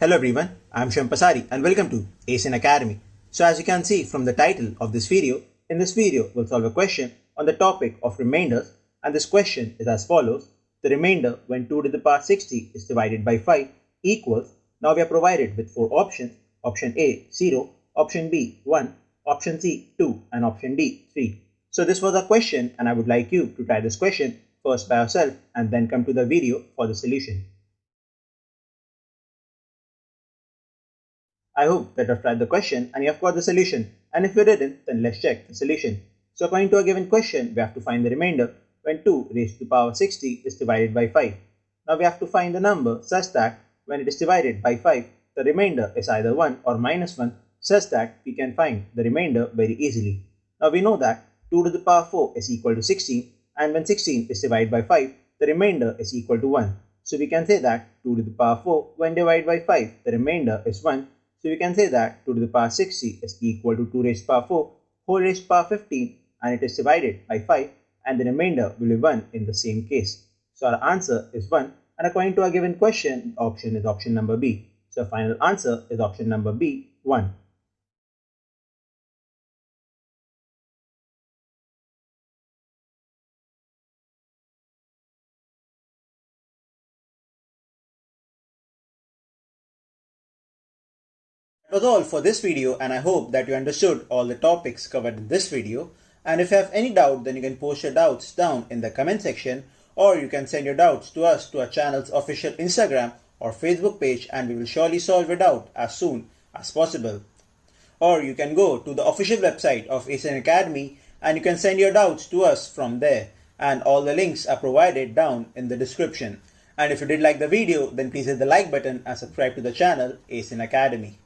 Hello everyone, I am Shampasari and welcome to ASIN Academy. So as you can see from the title of this video, in this video we'll solve a question on the topic of remainders, and this question is as follows. The remainder when 2 to the power 60 is divided by 5 equals, now we are provided with 4 options, option A 0, option B 1, option C 2 and option D 3. So this was a question and I would like you to try this question first by yourself and then come to the video for the solution. I hope that you've tried the question and you have got the solution, and if you didn't, then let's check the solution. So according to a given question, we have to find the remainder when 2 raised to the power 60 is divided by 5. Now we have to find the number such that when it is divided by 5, the remainder is either 1 or minus 1 such that we can find the remainder very easily. Now we know that 2 to the power 4 is equal to 16, and when 16 is divided by 5, the remainder is equal to 1. So we can say that 2 to the power 4 when divided by 5, the remainder is 1. So we can say that 2 to the power 60 is equal to 2 raised to the power 4 whole raised to the power 15, and it is divided by 5, and the remainder will be 1 in the same case. So our answer is 1, and according to our given question, the option is option number B. So our final answer is option number B, 1. That was all for this video, and I hope that you understood all the topics covered in this video. And if you have any doubt, then you can post your doubts down in the comment section, or you can send your doubts to us to our channel's official Instagram or Facebook page, and we will surely solve your doubt as soon as possible. Or you can go to the official website of ASIN Academy and you can send your doubts to us from there, and all the links are provided down in the description. And if you did like the video, then please hit the like button and subscribe to the channel ASIN Academy.